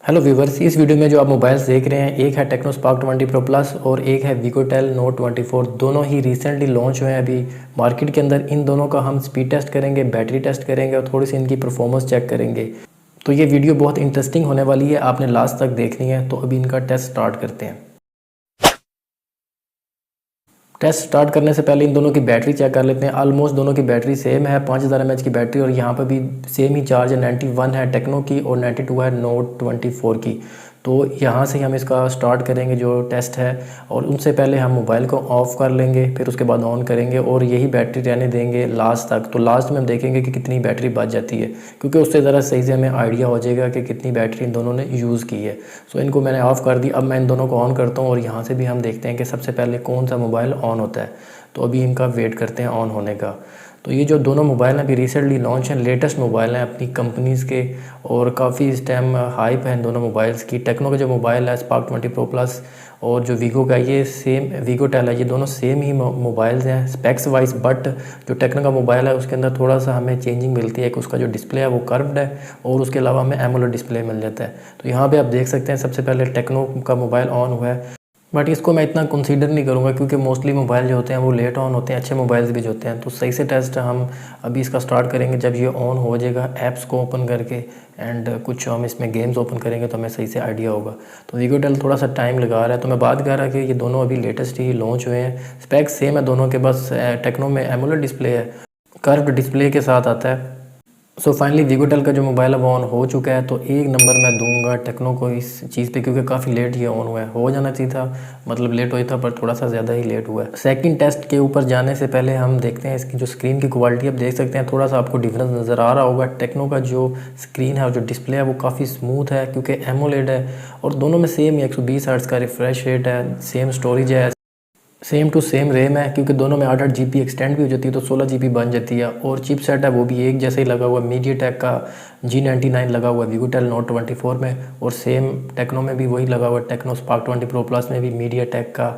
Hello viewers, इस video में जो आप मोबाइल्स देख रहे हैं, एक है टेक्नो स्पार्क 20 प्रो प्लस और एक है वीगोटेल नोट 24। दोनों ही रिसेंटली लॉन्च हुए हैं अभी मार्केट के अंदर। इन दोनों का हम स्पीड टेस्ट करेंगे, बैटरी टेस्ट करेंगे और थोड़ी सी इनकी परफॉर्मेंस चेक करेंगे। तो ये वीडियो बहुत इंटरेस्टिंग होने वाली है, आपने लास्ट तक देखनी है। तो अभी इनका टेस्ट स्टार्ट करते हैं। टेस्ट स्टार्ट करने से पहले इन दोनों की बैटरी चेक कर लेते हैं। ऑलमोस्ट दोनों की बैटरी सेम है, 5000 mAh की बैटरी, और यहाँ पर भी सेम ही चार्ज है। 91 है टेक्नो की और 92 है नोट 24 की। तो यहाँ से हम इसका स्टार्ट करेंगे जो टेस्ट है, और उनसे पहले हम मोबाइल को ऑफ़ कर लेंगे, फिर उसके बाद ऑन करेंगे और यही बैटरी रहने देंगे लास्ट तक। तो लास्ट में हम देखेंगे कि कितनी बैटरी बच जाती है, क्योंकि उससे ज़रा सही से हमें आइडिया हो जाएगा कि कितनी बैटरी इन दोनों ने यूज़ की है। सो इनको मैंने ऑफ़ कर दी। अब मैं इन दोनों को ऑन करता हूँ और यहाँ से भी हम देखते हैं कि सबसे पहले कौन सा मोबाइल ऑन होता है। तो अभी इनका वेट करते हैं ऑन होने का। तो ये जो दोनों मोबाइल हैं अभी रिसेंटली लॉन्च हैं, लेटेस्ट मोबाइल हैं अपनी कंपनीज़ के, और काफ़ी इस टाइम हाइप है इन दोनों मोबाइल्स की। टेक्नो का जो मोबाइल है स्पार्क 20 प्रो प्लस, और जो वीगो का ये सेम वीगोटेल है, ये दोनों सेम ही मोबाइल्स हैं स्पेक्स वाइज। बट जो टेक्नो का मोबाइल है उसके अंदर थोड़ा सा हमें चेंजिंग मिलती है कि उसका जो डिस्प्ले है वो कर्व्ड है, और उसके अलावा हमें एमोलेड डिस्प्ले मिल जाता है। तो यहाँ पे आप देख सकते हैं सबसे पहले टेक्नो का मोबाइल ऑन हुआ है। बट इसको मैं इतना कंसीडर नहीं करूँगा, क्योंकि मोस्टली मोबाइल जो होते हैं वो लेट ऑन होते हैं, अच्छे मोबाइल्स भी जो होते हैं। तो सही से टेस्ट हम अभी इसका स्टार्ट करेंगे जब ये ऑन हो जाएगा, ऐप्स को ओपन करके, एंड कुछ हम इसमें गेम्स ओपन करेंगे तो हमें सही से आइडिया होगा। तो वीगोटेल थोड़ा सा टाइम लगा रहा है, तो मैं बात कर रहा कि ये दोनों अभी लेटेस्ट ही लॉन्च हुए हैं। स्पेक्स सेम है दोनों के, बस टेक्नो में एमोलेड डिस्प्ले है, कर्व्ड डिस्प्ले के साथ आता है। सो फाइनली वीगोटेल का जो मोबाइल है वो ऑन हो चुका है। तो एक नंबर मैं दूंगा टेक्नो को इस चीज़ पे, क्योंकि काफ़ी लेट ये ऑन हुआ है। हो जाना चाहिए था, मतलब लेट हुआ था पर थोड़ा सा ज़्यादा ही लेट हुआ है। सेकंड टेस्ट के ऊपर जाने से पहले हम देखते हैं इसकी जो स्क्रीन की क्वालिटी। आप देख सकते हैं थोड़ा सा आपको डिफरेंस नज़र आ रहा होगा। टेक्नो का जो स्क्रीन है और जो डिस्प्ले है वो काफ़ी स्मूथ है, क्योंकि एमोलेड है, और दोनों में सेम 120 हर्ट्ज़ का रिफ्रेश रेट है, सेम स्टोरेज है, सेम टू सेम रैम है, क्योंकि दोनों में 8 GB एक्सटेंड भी हो जाती है, तो 16 GB बन जाती है। और चिप सेट है वो भी एक जैसे ही लगा हुआ, मीडियाटेक का G99 लगा हुआ है वीगोटेल नोट 24 में, और सेम टेक्नो में भी वही लगा हुआ है। टेक्नो स्पार्क 20 प्रो प्लस में भी मीडियाटेक का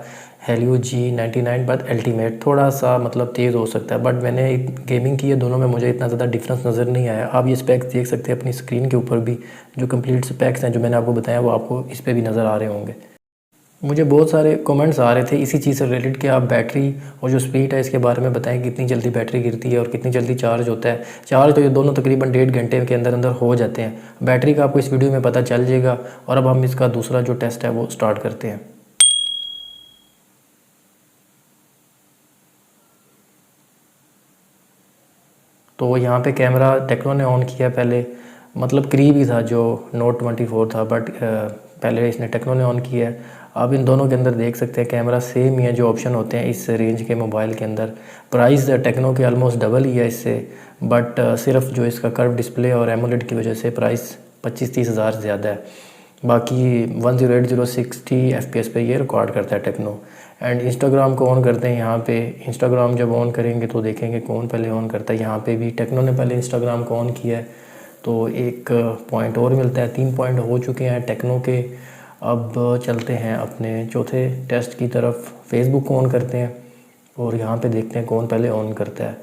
हेलियो G99, बट अल्टीमेट थोड़ा सा मतलब तेज़ हो सकता है। बट मैंने गेमिंग की है दोनों में, मुझे इतना ज़्यादा डिफरेंस नज़र नहीं आया। आप ये स्पेक्स देख सकते हैं अपनी स्क्रीन के ऊपर भी, जो कंप्लीट स्पेक्स हैं जो मैंने आपको बताया वो आपको इस पर भी नज़र आ रहे होंगे। मुझे बहुत सारे कमेंट्स आ रहे थे इसी चीज़ से रिलेटेड कि आप बैटरी और जो स्पीड है इसके बारे में बताएं, कितनी जल्दी बैटरी गिरती है और कितनी जल्दी चार्ज होता है। चार्ज तो ये दोनों तकरीबन 1.5 घंटे के अंदर अंदर हो जाते हैं। बैटरी का आपको इस वीडियो में पता चल जाएगा। और अब हम इसका दूसरा जो टेस्ट है वो स्टार्ट करते हैं। तो यहाँ पे कैमरा टेक्नो ने ऑन किया पहले, मतलब करीब ही था जो नोट 24 था, बट पहले इसने टेक्नो ने ऑन किया है। आप इन दोनों के अंदर देख सकते हैं कैमरा सेम ही है, जो ऑप्शन होते हैं इस रेंज के मोबाइल के अंदर। प्राइस टेक्नो के ऑलमोस्ट डबल ही है इससे, बट सिर्फ जो इसका कर्व डिस्प्ले और एमोलेड की वजह से प्राइस 25-30 हज़ार ज़्यादा है। बाकी 1080-60 FPS पे ये रिकॉर्ड करता है टेक्नो। एंड इंस्टाग्राम को ऑन करते हैं यहाँ पे। इंस्टाग्राम जब ऑन करेंगे तो देखेंगे कौन पहले ऑन करता है। यहाँ पे भी टेक्नो ने पहले इंस्टाग्राम को ऑन किया है, तो एक पॉइंट और मिलता है। 3 पॉइंट हो चुके हैं टेक्नो के। अब चलते हैं अपने चौथे टेस्ट की तरफ। फेसबुक को ऑन करते हैं और यहाँ पे देखते हैं कौन पहले ऑन करता है।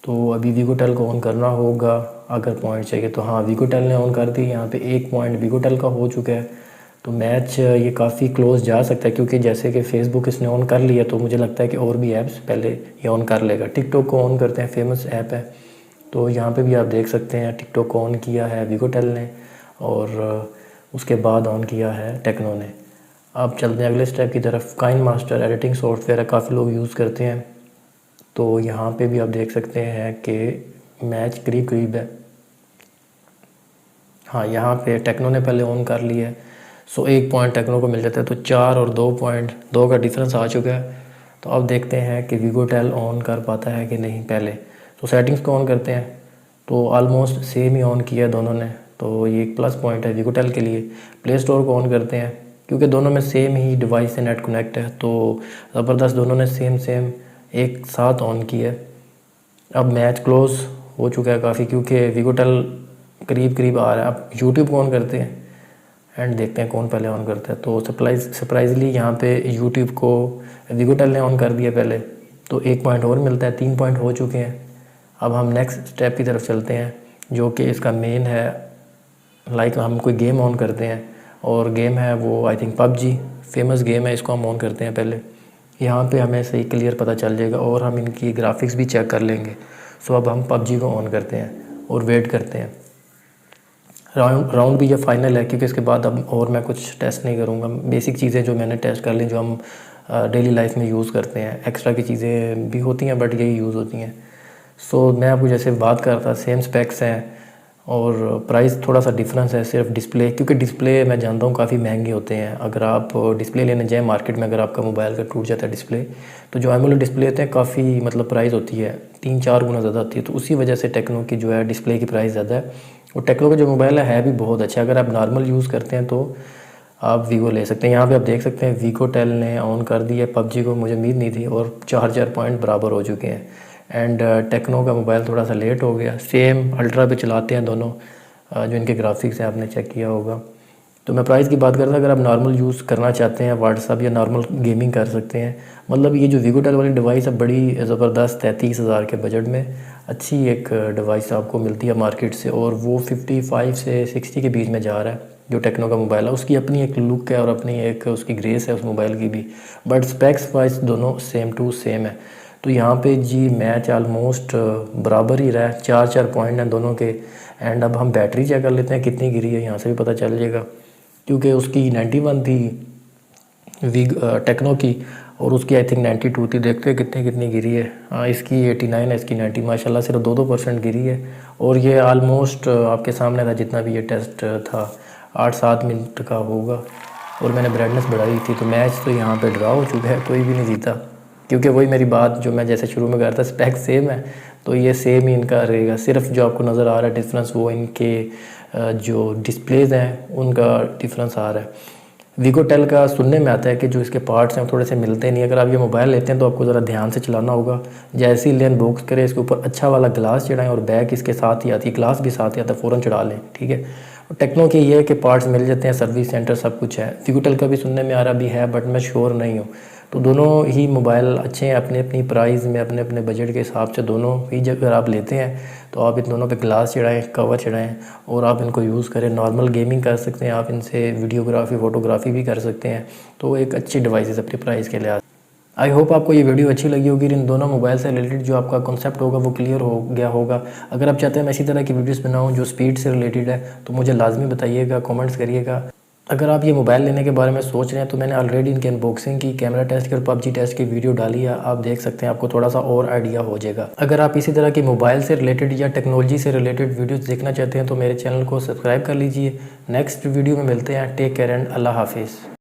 तो अभी वीगोटेल को ऑन करना होगा अगर पॉइंट चाहिए तो। हाँ, वीगोटेल ने ऑन कर दी। यहाँ पे 1 पॉइंट वीगोटेल का हो चुका है। तो मैच ये काफ़ी क्लोज जा सकता है, क्योंकि जैसे कि फ़ेसबुक इसने ऑन कर लिया, तो मुझे लगता है कि और भी ऐप्स पहले ये ऑन कर लेगा। टिकटॉक को ऑन करते हैं, फेमस ऐप है। तो यहाँ पे भी आप देख सकते हैं टिकटॉक को ऑन किया है वीगोटेल ने, और उसके बाद ऑन किया है टेक्नो ने। अब चलते हैं अगले स्टेप की तरफ। काइन मास्टर एडिटिंग सॉफ्टवेयर है, काफ़ी लोग यूज़ करते हैं। तो यहाँ पे भी आप देख सकते हैं कि मैच करीब करीब है। हाँ, यहाँ पे टेक्नो ने पहले ऑन कर लिया है, सो 1 पॉइंट टेक्नो को मिल जाता है। तो 4 और 2 पॉइंट, 2 का डिफरेंस आ चुका है। तो अब देखते हैं कि वीगोटेल ऑन कर पाता है कि नहीं पहले। तो सेटिंग्स को ऑन करते हैं, तो ऑलमोस्ट सेम ही ऑन किया है दोनों ने, तो ये एक प्लस पॉइंट है वीगोटेल के लिए। प्ले स्टोर को ऑन करते हैं, क्योंकि दोनों में सेम ही डिवाइस से नेट कनेक्ट है, तो ज़बरदस्त दोनों ने सेम एक साथ ऑन किया है। अब मैच क्लोज हो चुका है काफ़ी, क्योंकि वीगोटेल करीब करीब आ रहा है। अब यूट्यूब को ऑन करते हैं एंड देखते हैं कौन पहले ऑन करता है। तो सरप्राइजली यहाँ पे यूट्यूब को वीगोटेल ने ऑन कर दिया पहले, तो 1 पॉइंट और मिलता है। 3 पॉइंट हो चुके हैं। अब हम नेक्स्ट स्टेप की तरफ चलते हैं, जो कि इसका मेन है। लाइक हम कोई गेम ऑन करते हैं, और गेम है वो I think PUBG, famous game है। इसको हम ऑन करते हैं पहले, यहाँ पे हमें सही क्लियर पता चल जाएगा और हम इनकी ग्राफिक्स भी चेक कर लेंगे। सो अब हम पबजी को ऑन करते हैं और वेट करते हैं। राउंड भी ये फाइनल है, क्योंकि इसके बाद अब और मैं कुछ टेस्ट नहीं करूँगा। बेसिक चीज़ें जो मैंने टेस्ट कर ली, जो हम डेली लाइफ में यूज़ करते हैं, एक्स्ट्रा की चीज़ें भी होती हैं बट यही यूज़ होती हैं। सो मैं आपको जैसे बात कर रहा था, सेम स्पेक्स हैं और प्राइस थोड़ा सा डिफरेंस है सिर्फ डिस्प्ले, क्योंकि डिस्प्ले मैं जानता हूँ काफ़ी महंगे होते हैं। अगर आप डिस्प्ले लेने जाएँ मार्केट में, अगर आपका मोबाइल का टूट जाता है डिस्प्ले, तो जो एमोलेड डिस्प्ले होते हैं काफ़ी मतलब प्राइस होती है 3-4 गुना ज़्यादा होती है। तो उसी वजह से टेक्नो की जो है डिस्प्ले की प्राइस ज़्यादा है। और टेक्नो का जो मोबाइल है भी बहुत अच्छा है। अगर आप नॉर्मल यूज़ करते हैं तो आप वीवो ले सकते हैं। यहाँ पे आप देख सकते हैं वीगो टेल ने ऑन कर दिया पबजी को, मुझे उम्मीद नहीं थी, और 4 पॉइंट बराबर हो चुके हैं। एंड टेक्नो का मोबाइल थोड़ा सा लेट हो गया। सेम अल्ट्रा पे चलाते हैं दोनों, जो इनके ग्राफिक्स हैं आपने चेक किया होगा। तो मैं प्राइस की बात कर रहा था, अगर आप नॉर्मल यूज़ करना चाहते हैं व्हाट्सअप या नॉर्मल गेमिंग कर सकते हैं। मतलब ये जो वीगो टेल वाली डिवाइस है बड़ी ज़बरदस्त है, 30,000 के बजट में अच्छी एक डिवाइस आपको मिलती है मार्केट से, और वो 55 से 60 के बीच में जा रहा है। जो टेक्नो का मोबाइल है उसकी अपनी एक लुक है और अपनी एक उसकी ग्रेस है उस मोबाइल की भी, बट स्पेक्स वाइज दोनों सेम टू सेम है। तो यहाँ पे जी मैच ऑलमोस्ट बराबर ही रहा है, 4 पॉइंट हैं दोनों के। एंड अब हम बैटरी चेक कर लेते हैं कितनी गिरी है, यहाँ से भी पता चल जाएगा, क्योंकि उसकी 91 थी टेक्नो की और उसकी आई थिंक 92 थी। देखते हैं कितनी गिरी है। हाँ, इसकी 89 है, इसकी 90, माशाल्लाह सिर्फ 2% गिरी है। और ये आलमोस्ट आपके सामने था, जितना भी ये टेस्ट था 8-7 मिनट का होगा, और मैंने ब्राइटनेस बढ़ाई थी। तो मैच तो यहाँ पे ड्रा हो चुका है, कोई भी नहीं जीता, क्योंकि वही मेरी बात जो मैं जैसे शुरू में कह रहा था, स्पेक सेम है तो ये सेम ही इनका रहेगा। सिर्फ जो आपको नज़र आ रहा है डिफरेंस वो इनके जो डिस्प्लेज हैं उनका डिफरेंस आ रहा है। वीगो टेल का सुनने में आता है कि जो इसके पार्ट्स हैं वो थोड़े से मिलते नहीं। अगर आप ये मोबाइल लेते हैं तो आपको ज़रा ध्यान से चलाना होगा। जैसे ही लेन बॉक्स करें, इसके ऊपर अच्छा वाला ग्लास चढ़ाएं, और बैग इसके साथ ही आती है, ग्लास भी साथ ही आता है, फ़ौरन चढ़ा लें, ठीक है। और टेक्नो की ये है कि पार्ट्स मिल जाते हैं, सर्विस सेंटर सब कुछ है। वीगो टेल का भी सुनने में आ रहा भी है, बट मैं श्योर नहीं हूँ। तो दोनों ही मोबाइल अच्छे हैं अपने अपनी प्राइस में, अपने अपने बजट के हिसाब से। दोनों ही अगर आप लेते हैं तो आप इन दोनों पे ग्लास चढ़ाएं, कवर चढ़ाएं, और आप इनको यूज़ करें। नॉर्मल गेमिंग कर सकते हैं आप इनसे, वीडियोग्राफी फोटोग्राफी भी कर सकते हैं। तो एक अच्छी डिवाइस अपनी प्राइस के लिहाज। आई होप आपको ये वीडियो अच्छी लगी होगी। इन दोनों मोबाइल से रिलेटेड जो आपका कॉन्सेप्ट होगा वो क्लियर हो गया होगा। अगर आप चाहते हैं मैं इसी तरह की वीडियोस बनाऊं जो स्पीड से रिलेटेड है, तो मुझे लाजमी बताइएगा, कमेंट्स करिएगा। अगर आप ये मोबाइल लेने के बारे में सोच रहे हैं तो मैंने ऑलरेडी इनकी अनबॉक्सिंग की, कैमरा टेस्ट की और पबजी टेस्ट की वीडियो डाली है, आप देख सकते हैं, आपको थोड़ा सा और आइडिया हो जाएगा। अगर आप इसी तरह की मोबाइल से रिलेटेड या टेक्नोलॉजी से रिलेटेड वीडियोस देखना चाहते हैं तो मेरे चैनल को सब्सक्राइब कर लीजिए। नेक्स्ट वीडियो में मिलते हैं। टेक केयर एंड अल्लाह हाफिज़।